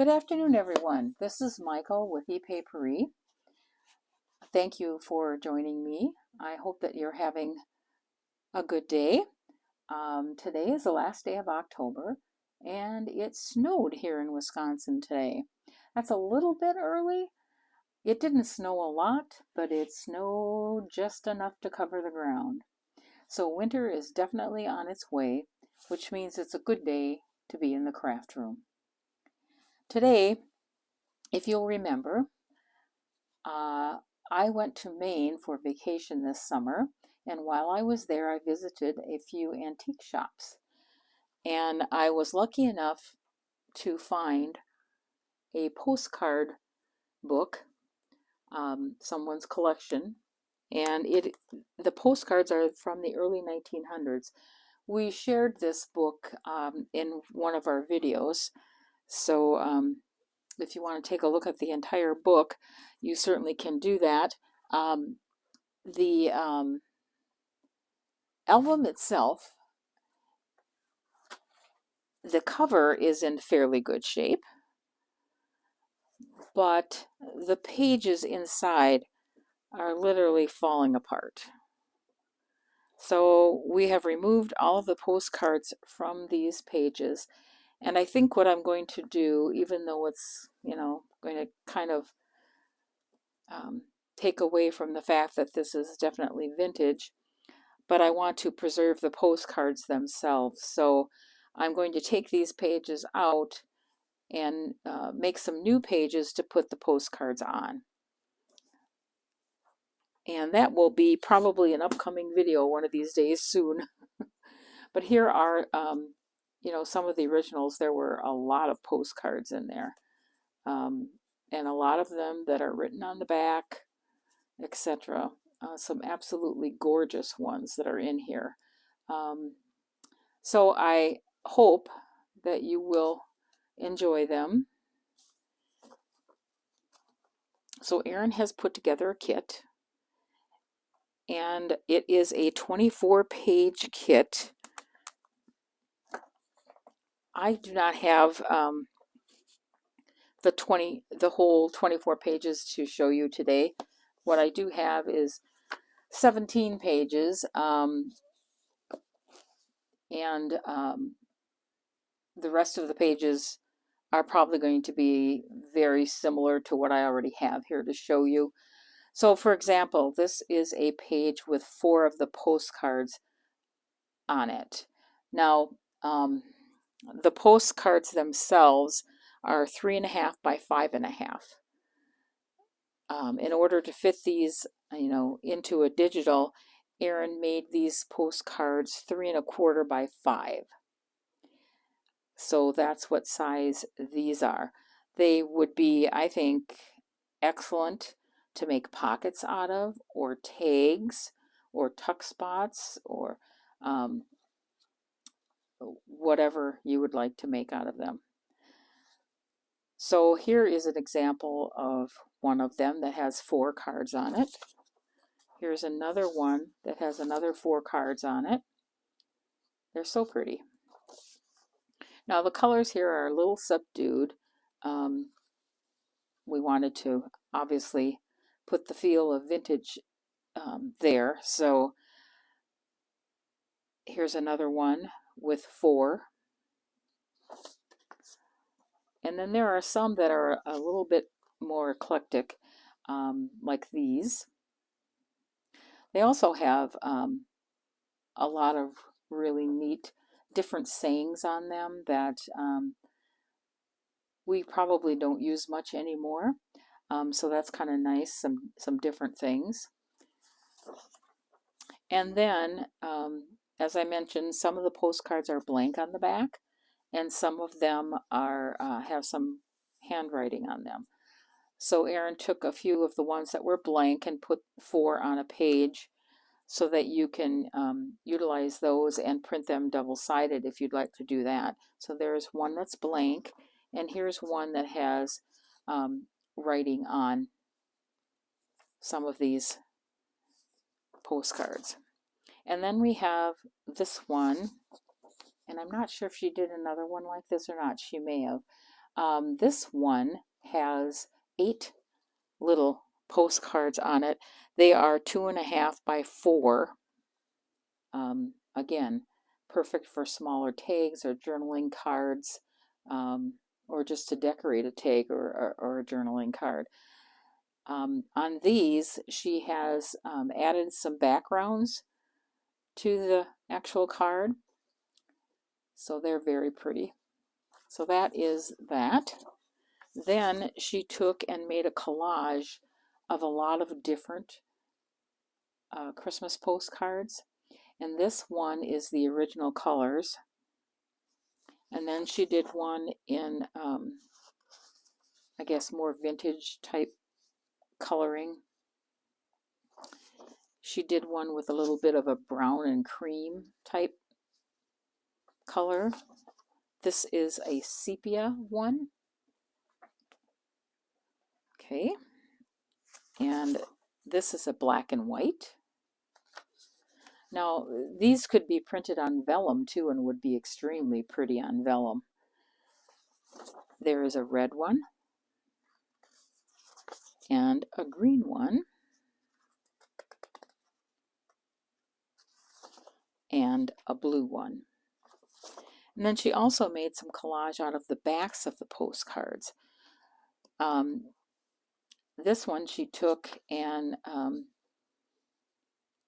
Good afternoon, everyone. This is Michael with ePapery. Thank you for joining me. I hope that you're having a good day. Today is the last day of October, and it snowed here in Wisconsin today. That's a little bit early. It didn't snow a lot, but it snowed just enough to cover the ground. So winter is definitely on its way, which means it's a good day to be in the craft room. Today, if you'll remember, I went to Maine for vacation this summer, and while I was there, I visited a few antique shops. And I was lucky enough to find a postcard book, someone's collection, and the postcards are from the early 1900s. We shared this book in one of our videos, so if you want to take a look at the entire book, you certainly can do that. The album itself, the cover is in fairly good shape, but the pages inside are literally falling apart. So we have removed all of the postcards from these pages, and I think what I'm going to do, even though it's, going to kind of take away from the fact that this is definitely vintage, but I want to preserve the postcards themselves. So I'm going to take these pages out and make some new pages to put the postcards on. And that will be probably an upcoming video one of these days soon. But here are, some of the originals. There were a lot of postcards in there. And a lot of them that are written on the back, etc. Some absolutely gorgeous ones that are in here. So I hope that you will enjoy them. So Erin has put together a kit, and it is a 24-page kit. I do not have the whole 24 pages to show you today. What I do have is 17 pages, and the rest of the pages are probably going to be very similar to what I already have here to show you. So for example, this is a page with 4 of the postcards on it. Now, the postcards themselves are 3.5 by 5.5. In order to fit these, into a digital, Erin made these postcards 3.25 by 5. So that's what size these are. They would be, I think, excellent to make pockets out of, or tags, or tuck spots, or whatever you would like to make out of them. So here is an example of one of them that has 4 cards on it. Here's another one that has another 4 cards on it. They're so pretty. Now the colors here are a little subdued. We wanted to obviously put the feel of vintage there. So here's another one with 4. And then there are some that are a little bit more eclectic, like these. They also have a lot of really neat different sayings on them that we probably don't use much anymore. So that's kind of nice, some different things. And then, as I mentioned, some of the postcards are blank on the back, and some of them are have some handwriting on them. So Erin took a few of the ones that were blank and put 4 on a page so that you can utilize those and print them double-sided if you'd like to do that. So there's one that's blank, and here's one that has writing on some of these postcards. And then we have this one, and I'm not sure if she did another one like this or not. She may have. This one has 8 little postcards on it. They are 2.5 by 4. Again, perfect for smaller tags or journaling cards, or just to decorate a tag or a journaling card. On these, she has added some backgrounds to the actual card, so they're very pretty. So that is that. Then she took and made a collage of a lot of different Christmas postcards, and this one is the original colors. And then she did one in, I guess, more vintage type coloring. She did one with a little bit of a brown and cream type color. This is a sepia one. Okay. And this is a black and white. Now, these could be printed on vellum too and would be extremely pretty on vellum. There is a red one and a green one and a blue one. And then she also made some collage out of the backs of the postcards. This one she took and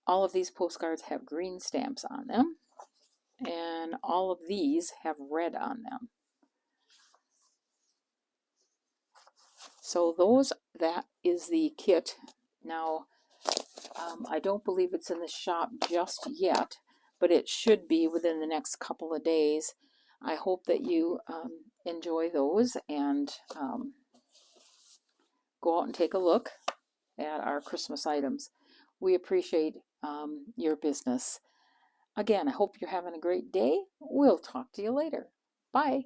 all of these postcards have green stamps on them, and all of these have red on them. So that is the kit. Now, I don't believe it's in the shop just yet, but it should be within the next couple of days. I hope that you enjoy those and go out and take a look at our Christmas items. We appreciate your business. Again, I hope you're having a great day. We'll talk to you later. Bye.